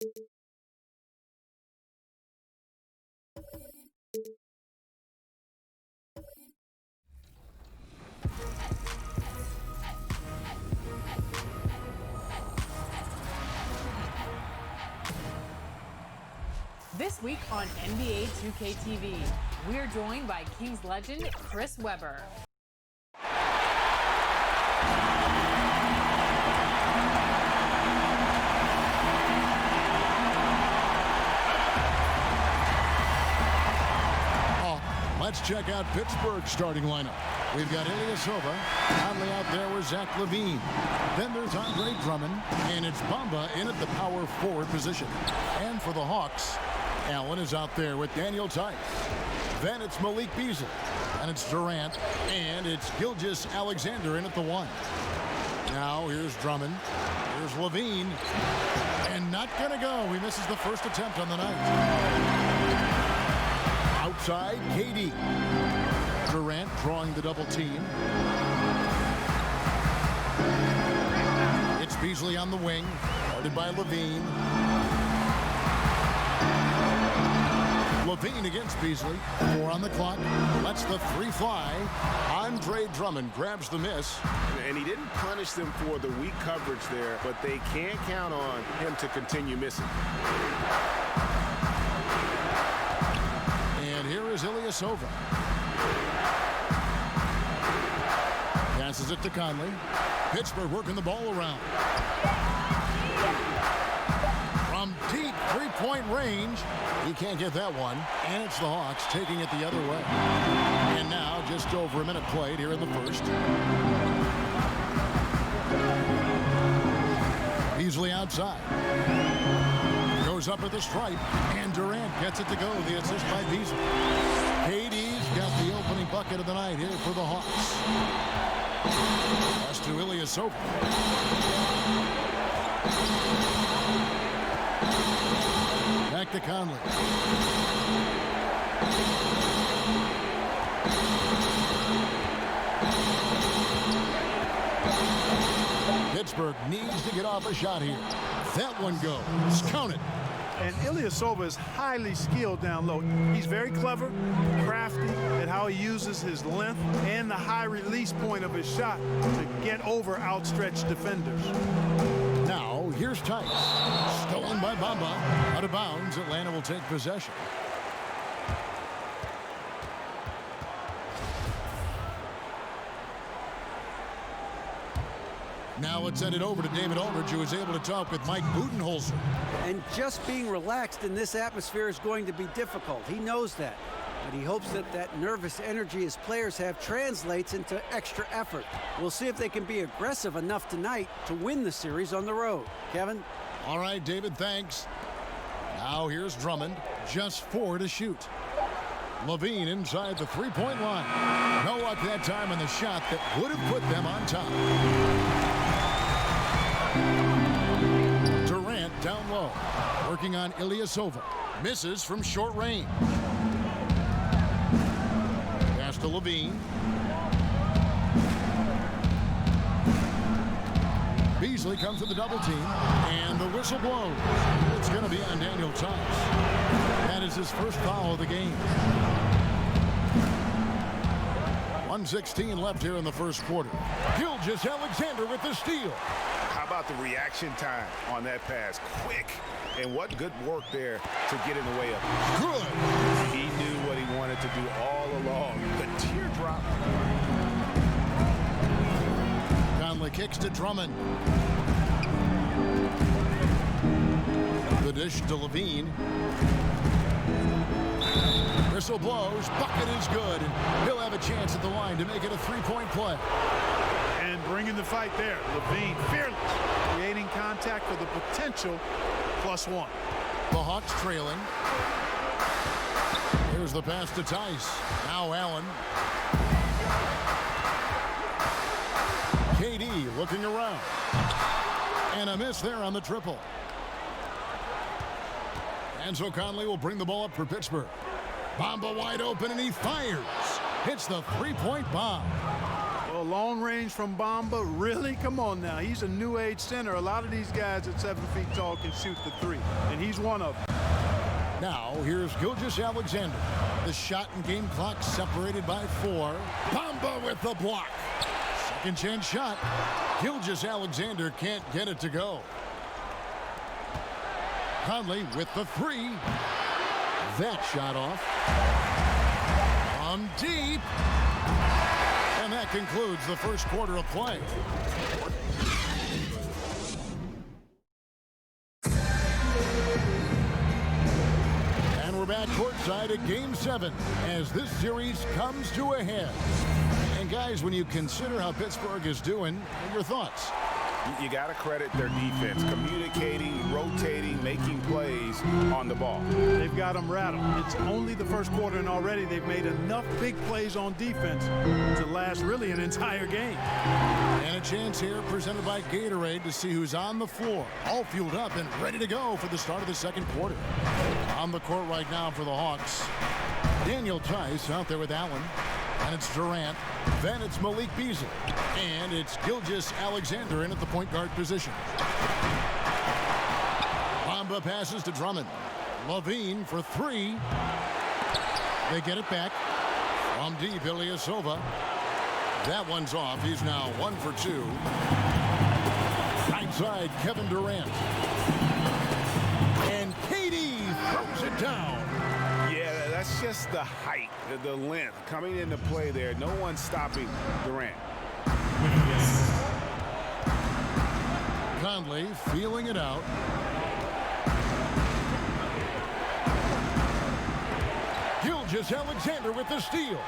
This week on NBA 2K TV, we're joined by Kings legend Chris Webber. Let's check out Pittsburgh's starting lineup. We've got Ilyasova, Conley out there with Zach LaVine. Then there's Andre Drummond, and it's Bamba in at the power forward position. And for the Hawks, Allen is out there with Daniel Tice. Then it's Malik Beasley, and it's Durant, and it's Gilgeous-Alexander in at the 1. Now here's Drummond, here's LaVine, and not gonna go. He misses the first attempt on the night. Outside, KD. Durant drawing the double team. It's Beasley on the wing, guarded by LaVine. LaVine against Beasley. 4 on the clock. Lets the 3 fly. Andre Drummond grabs the miss. And he didn't punish them for the weak coverage there, but they can't count on him to continue missing. And here is Ilyasova. Passes it to Conley. Pittsburgh working the ball around. From deep three-point range. He can't get that one. And it's the Hawks taking it the other way. And now just over a minute played here in the first. Beasley outside. Goes up at the stripe, and Durant gets it to go. The assist by Beasley. KD's got the opening bucket of the night here for the Hawks. Pass to Ilyasova. Back to Conley. Pittsburgh needs to get off a shot here. That one goes. Count it. And Ilyasova is highly skilled down low. He's very clever, crafty at how he uses his length and the high release point of his shot to get over outstretched defenders. Now, here's Tice. Stolen by Bamba. Out of bounds. Atlanta will take possession. Now let's send it over to David Aldridge, who was able to talk with Mike Budenholzer. And just being relaxed in this atmosphere is going to be difficult. He knows that. But he hopes that that nervous energy his players have translates into extra effort. We'll see if they can be aggressive enough tonight to win the series on the road. Kevin? All right, David, thanks. Now here's Drummond. Just 4 to shoot. LaVine inside the three-point line. No luck that time on the shot that would have put them on top. Durant down low, working on Ilyasova. Misses from short range. Pass to LaVine. Beasley comes to the double team, and the whistle blows. It's going to be on Daniel Tice. That is his first foul of the game. 1:16 left here in the first quarter. Gilgeous-Alexander with the steal. How about the reaction time on that pass? Quick. And what good work there to get in the way of it. Good. He knew what he wanted to do all along. The teardrop. Conley kicks to Drummond. The dish to LaVine. Whistle blows. Bucket is good. And he'll have a chance at the line to make it a three-point play. And bringing the fight there. LaVine fearless. Creating contact for the potential +1. The Hawks trailing. Here's the pass to Tice. Now Allen. KD looking around. And a miss there on the triple. And so Conley will bring the ball up for Pittsburgh. Bamba wide open, and he fires. Hits the three-point bomb. Well, So long range from Bamba, really? Come on now. He's a new age center. A lot of these guys at 7 feet tall can shoot the three, and he's one of them. Now here's Gilgeous-Alexander. The shot and game clock separated by 4. Bamba with the block. Second chance shot. Gilgeous-Alexander can't get it to go. Conley with the 3. That shot off. From deep. And that concludes the first quarter of play. And we're back courtside at Game 7 as this series comes to a head. And guys, when you consider how Pittsburgh is doing, what are your thoughts? You got to credit their defense, communicating, rotating, making plays on the ball. They've got them rattled. It's only the first quarter, and already they've made enough big plays on defense to last really an entire game. And a chance here presented by Gatorade to see who's on the floor, all fueled up and ready to go for the start of the second quarter. On the court right now for the Hawks, Daniel Tice out there with Allen. And it's Durant. Then it's Malik Beasley. And it's Gilgeous-Alexander in at the point guard position. Bamba passes to Drummond. Levine for 3. They get it back. From deep, Ilyasova. That one's off. He's now 1 for 2. Right side, Kevin Durant. And KD throws it down. Yeah, that's just the height, the length coming into play there. No one's stopping Durant. Conley feeling it out. Gilgeous-Alexander with the steal.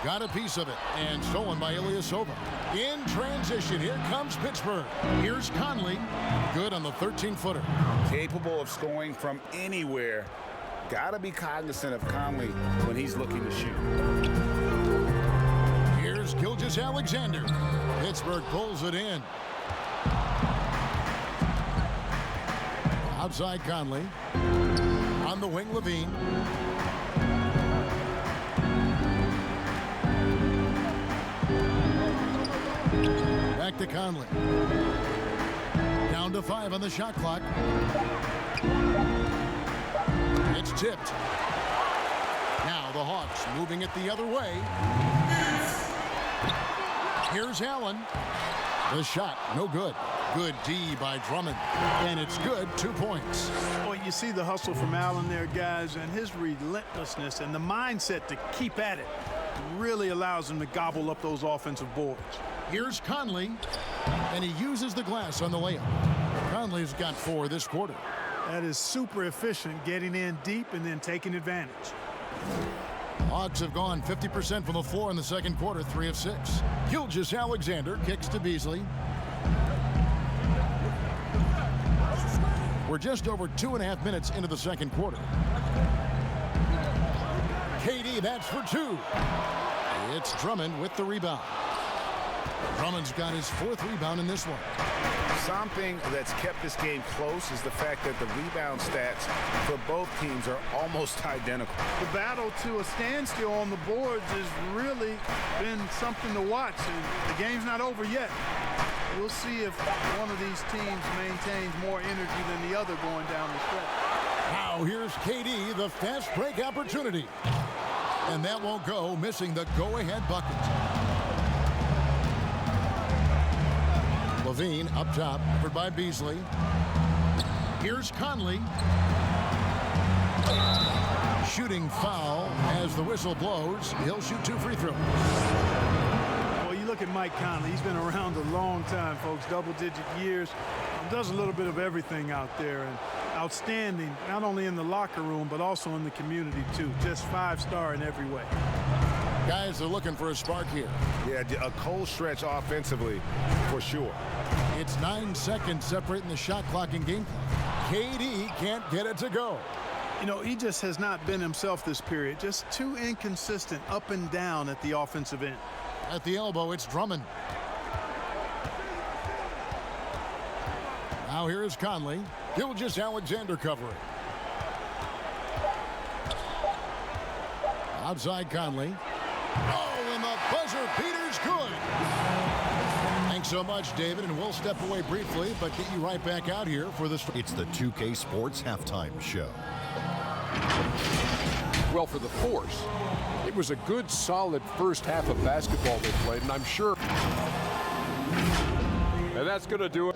Got a piece of it and stolen by Ilyasova. In transition, here comes Pittsburgh. Here's Conley. Good on the 13-footer. Capable of scoring from anywhere. Got to be cognizant of Conley when he's looking to shoot. Here's Gilgeous-Alexander. Pittsburgh pulls it in. Outside Conley. On the wing, Levine. Back to Conley. Down to 5 on the shot clock. It's tipped. Now the Hawks moving it the other way. Here's Allen. The shot, no good. Good D by Drummond. And it's good, 2 points. Well, you see the hustle from Allen there, guys, and his relentlessness and the mindset to keep at it really allows him to gobble up those offensive boards. Here's Conley, and he uses the glass on the layup. Conley's got 4 this quarter. That is super efficient, getting in deep and then taking advantage. Hawks have gone 50% from the floor in the second quarter, 3 of 6. Gilgeous-Alexander kicks to Beasley. We're just over 2.5 minutes into the second quarter. KD, that's for 2. It's Drummond with the rebound. Drummond's got his 4th rebound in this one. Something that's kept this game close is the fact that the rebound stats for both teams are almost identical. The battle to a standstill on the boards has really been something to watch. And the game's not over yet. We'll see if one of these teams maintains more energy than the other going down the stretch. Now here's KD, the fast break opportunity. And that won't go, missing the go-ahead bucket. Levine up top, covered by Beasley. Here's Conley. Shooting foul as the whistle blows. He'll shoot 2 free throws. Well, you look at Mike Conley. He's been around a long time, folks, double-digit years. Does a little bit of everything out there, and outstanding, not only in the locker room, but also in the community, too. Just 5-star in every way. Guys are looking for a spark here. Yeah, a cold stretch offensively, for sure. It's 9 seconds separating the shot clock and game clock. KD can't get it to go. You know, he just has not been himself this period. Just too inconsistent up and down at the offensive end. At the elbow, it's Drummond. Now here is Conley. Gilgeous-Alexander covering. Outside Conley. Oh, and the buzzer beater's good. Thanks so much, David, and we'll step away briefly, but get you right back out here for this. It's the 2K Sports Halftime Show. Well, for the Force, it was a good, solid first half of basketball they played, and I'm sure. And that's going to do it.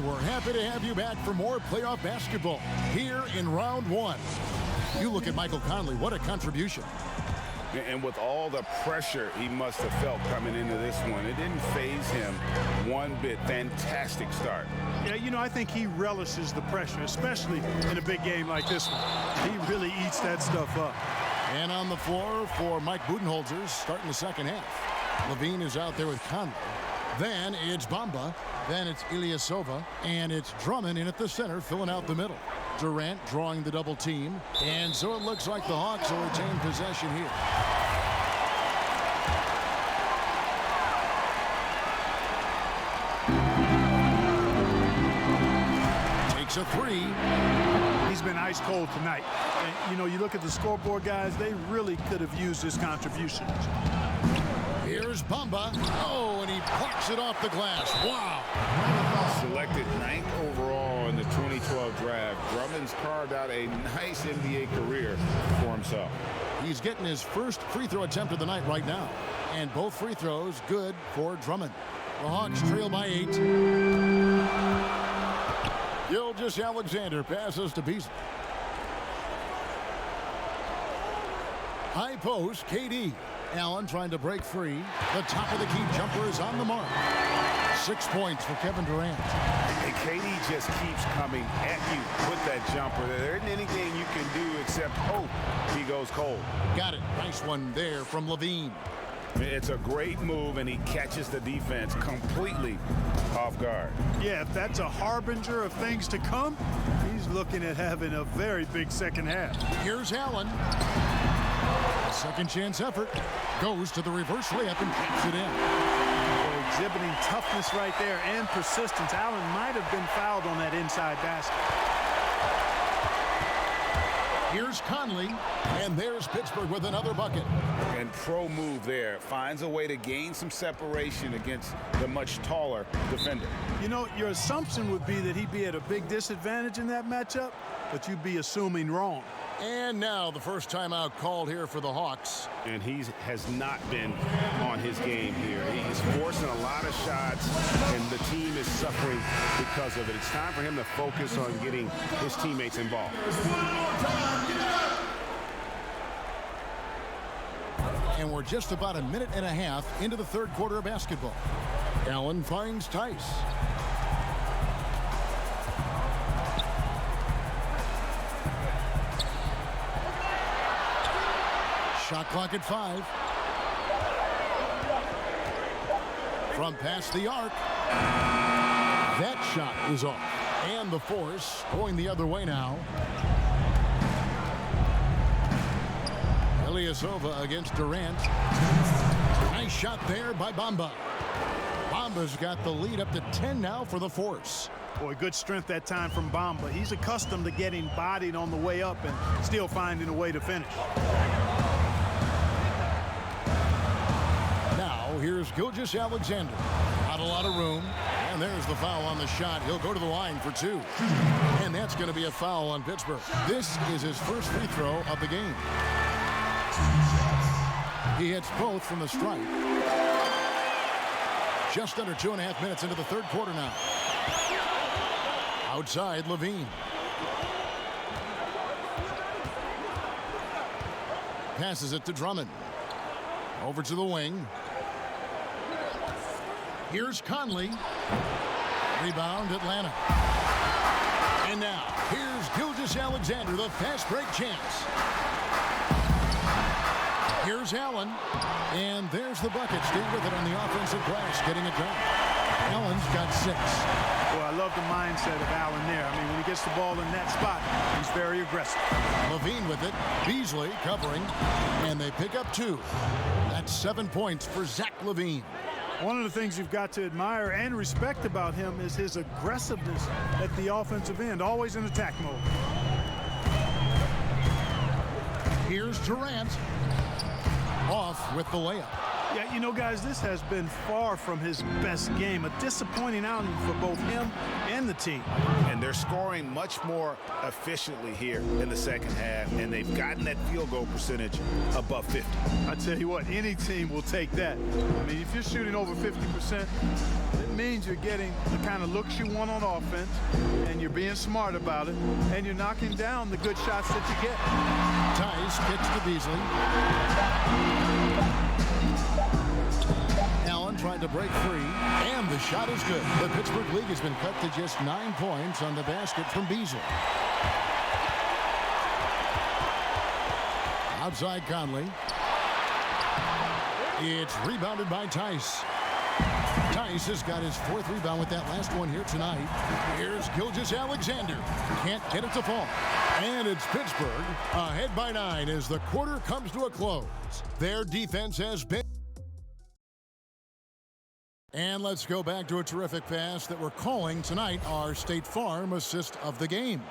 We're happy to have you back for more playoff basketball here in round one. You look at Michael Conley, what a contribution. And with all the pressure he must have felt coming into this one, it didn't faze him one bit. Fantastic start. Yeah, you know, I think he relishes the pressure, especially in a big game like this one. He really eats that stuff up. And on the floor for Mike Budenholzer starting the second half. Levine is out there with Conley. Then it's Bamba. Then it's Ilyasova, and it's Drummond in at the center, filling out the middle. Durant drawing the double team, and so it looks like the Hawks will retain possession here. Takes a three. He's been ice cold tonight. And, you know, you look at the scoreboard, guys, they really could have used his contributions. Here's Bamba. Oh, and he plucks it off the glass. Wow. Selected 9th overall in the 2012 draft, Drummond's carved out a nice NBA career for himself. He's getting his first free throw attempt of the night right now. And both free throws good for Drummond. The Hawks trail by 8. Gilgeous Alexander passes to Beasley. High post, KD. Allen trying to break free. The top of the key jumper is on the mark. 6 points for Kevin Durant. And KD just keeps coming at you with that jumper. There isn't anything you can do except hope he goes cold. Got it. Nice one there from Levine. It's a great move, and he catches the defense completely off guard. Yeah, if that's a harbinger of things to come, he's looking at having a very big second half. Here's Allen. A second chance effort. Goes to the reverse layup and taps it in. Well, exhibiting toughness right there and persistence. Allen might have been fouled on that inside basket. Here's Conley, and there's Pittsburgh with another bucket. And pro move there. Finds a way to gain some separation against the much taller defender. You know, your assumption would be that he'd be at a big disadvantage in that matchup, but you'd be assuming wrong. And now the first timeout called here for the Hawks. And he has not been on his game here. He's forcing a lot of shots, and the team is suffering because of it. It's time for him to focus on getting his teammates involved. And we're just about a minute and a half into the third quarter of basketball. Allen finds Tice. Shot clock at 5. From past the arc. That shot is off. And the Force going the other way now. Ilyasova against Durant. Nice shot there by Bamba. Bamba's got the lead up to 10 now for the Force. Boy, good strength that time from Bamba. He's accustomed to getting bodied on the way up and still finding a way to finish. Now, here's Gilgeous Alexander. Not a lot of room. And there's the foul on the shot. He'll go to the line for 2. And that's going to be a foul on Pittsburgh. This is his first free throw of the game. He hits both from the stripe. Just under 2.5 minutes into the third quarter now. Outside, Levine. Passes it to Drummond. Over to the wing. Here's Conley. Rebound, Atlanta. And now, here's Gilgeous Alexander, the fast break chance. Here's Allen. And there's the bucket. Stay with it on the offensive glass, getting it done. Allen's got 6. Well, I love the mindset of Allen there. I mean, when he gets the ball in that spot, he's very aggressive. Levine with it. Beasley covering. And they pick up 2. That's 7 points for Zach LaVine. One of the things you've got to admire and respect about him is his aggressiveness at the offensive end, always in attack mode. Here's Durant. Off with the layup. Yeah, you know, guys, this has been far from his best game. A disappointing outing for both him and the team. And they're scoring much more efficiently here in the second half, and they've gotten that field goal percentage above 50. I tell you what, any team will take that. I mean, if you're shooting over 50%, it means you're getting the kind of looks you want on offense, and you're being smart about it, and you're knocking down the good shots that you get. Tice kicks to Beasley. Allen tried to break free, and the shot is good. The Pittsburgh League has been cut to just 9 points on the basket from Beasley. Outside Conley. It's rebounded by Tice. Tice has got his 4th rebound with that last one here tonight. Here's Gilgeous-Alexander. Can't get it to fall. And it's Pittsburgh ahead by 9 as the quarter comes to a close. Their defense has been... And let's go back to a terrific pass that we're calling tonight our State Farm assist of the game.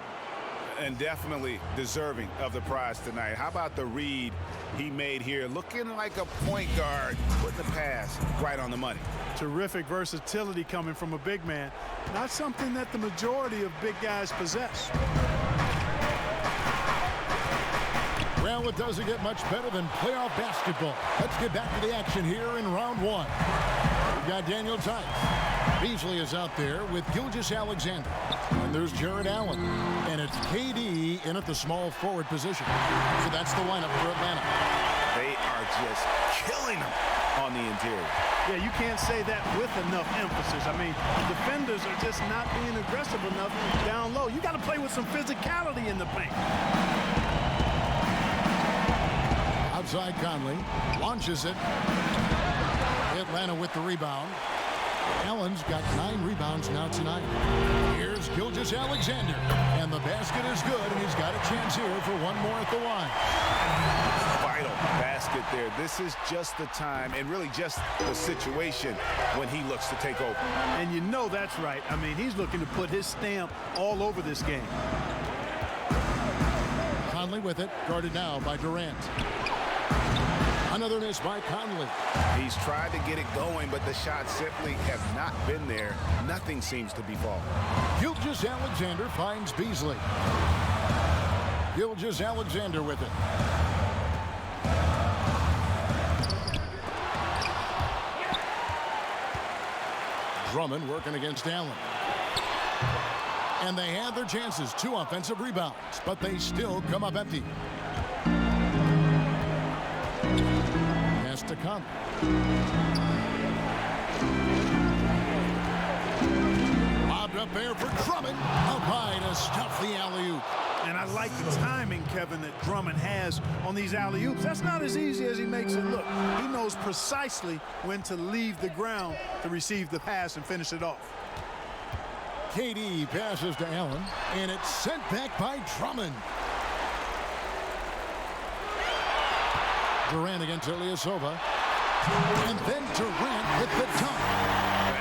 And definitely deserving of the prize tonight. How about the read he made here? Looking like a point guard, putting the pass right on the money. Terrific versatility coming from a big man. Not something that the majority of big guys possess. Well, it doesn't get much better than playoff basketball. Let's get back to the action here in round 1. We've got Daniel Tice. Beasley is out there with Gilgeous-Alexander. And there's Jared Allen. And it's KD in at the small forward position. So that's the lineup for Atlanta. They are just killing them on the interior. Yeah, you can't say that with enough emphasis. I mean, defenders are just not being aggressive enough down low. You got to play with some physicality in the paint. Outside Conley. Launches it. Atlanta with the rebound. Allen's got 9 rebounds now tonight. Here's Gilgeous-Alexander. And the basket is good, and he's got a chance here for one more at the line. Vital basket there. This is just the time and really just the situation when he looks to take over. And you know that's right. I mean, he's looking to put his stamp all over this game. Conley with it, guarded now by Durant. Another miss by Conley. He's tried to get it going, but the shots simply have not been there. Nothing seems to be falling. Gilgeous-Alexander finds Beasley. Gilgeous-Alexander with it. Drummond working against Allen. And they have their chances. 2 offensive rebounds, but they still come up empty. Pass to Conley. Lobbed up there for Drummond. Up high to stuff the alley-oop. And I like the timing, Kevin, that Drummond has on these alley-oops. That's not as easy as he makes it look. He knows precisely when to leave the ground to receive the pass and finish it off. KD passes to Allen, and it's sent back by Drummond. Durant against Ilyasova. And then Durant with the dunk.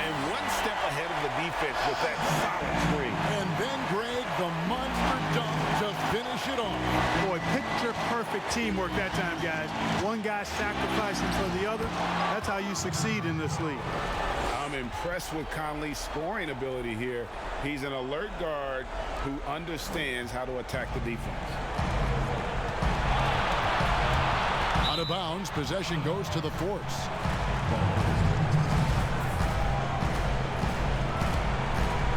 And one step ahead of the defense with that solid screen. And then Greg, the monster dunk to finish it off. Boy, picture-perfect teamwork that time, guys. One guy sacrificing for the other. That's how you succeed in this league. I'm impressed with Conley's scoring ability here. He's an alert guard who understands how to attack the defense. Out of bounds, possession goes to the Force.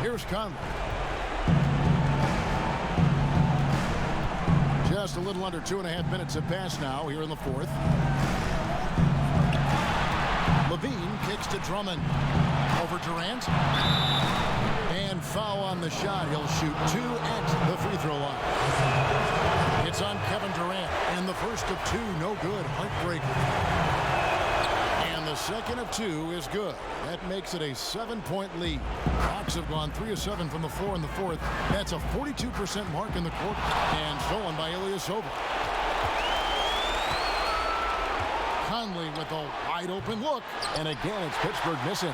Here's Conley. Just a little under 2.5 minutes have passed now here in the 4th. Levine kicks to Drummond. Over Durant. And foul on the shot. He'll shoot 2 at the free throw line. It's on Kevin Durant. And the first of 2, no good. Heartbreaker. And the second of 2 is good. That makes it a 7-point lead. Hawks have gone 3 of 7 from the floor in the 4th. That's a 42% mark in the quarter. And stolen by Ilyasova. Conley with the a wide open look. And again, it's Pittsburgh missing.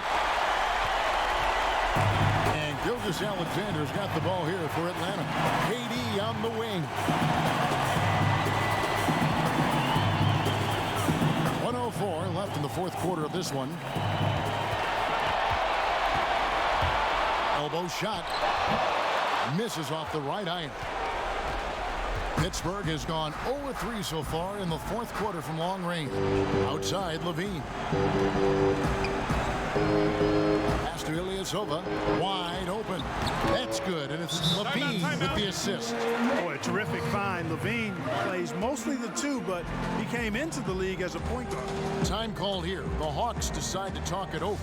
And Gilgeous Alexander's got the ball here for Atlanta. KD on the wing. 1:04 left in the fourth quarter of this one. Elbow shot. Misses off the right iron. Pittsburgh has gone 0-3 so far in the fourth quarter from long range. Outside, Levine. Pass to Ilyasova. Wide open. That's good, and it's Levine with the assist. Boy, a terrific find. Levine plays mostly the two, but he came into the league as a point guard. Time called here. The Hawks decide to talk it over.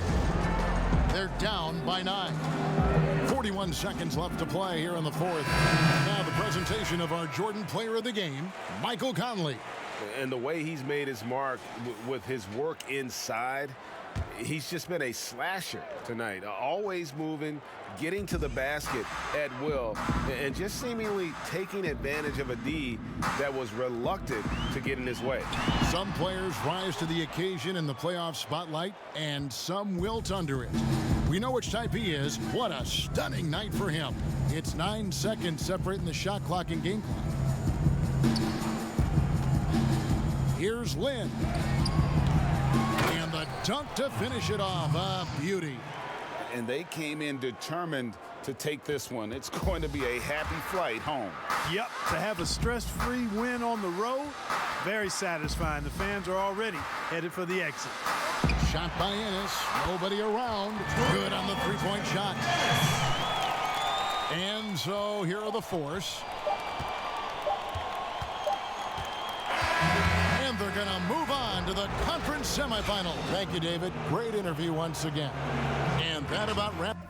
They're down by 9. 41 seconds left to play here in the fourth. Now the presentation of our Jordan Player of the Game, Michael Conley. And the way he's made his mark with his work inside, he's just been a slasher tonight. Always moving, getting to the basket at will, and just seemingly taking advantage of a D that was reluctant to get in his way. Some players rise to the occasion in the playoff spotlight, and some wilt under it. We know which type he is. What a stunning night for him. It's 9 seconds separating the shot clock and game clock. Here's Lynn. And the dunk to finish it off. A beauty. And they came in determined to take this one. It's going to be a happy flight home. Yep, to have a stress-free win on the road, very satisfying. The fans are already headed for the exit. Shot by Ennis. Nobody around. Good on the three-point shot. And so here are the Force. And they're going to move on to the conference semifinal. Thank you, David. Great interview once again. And that about wraps.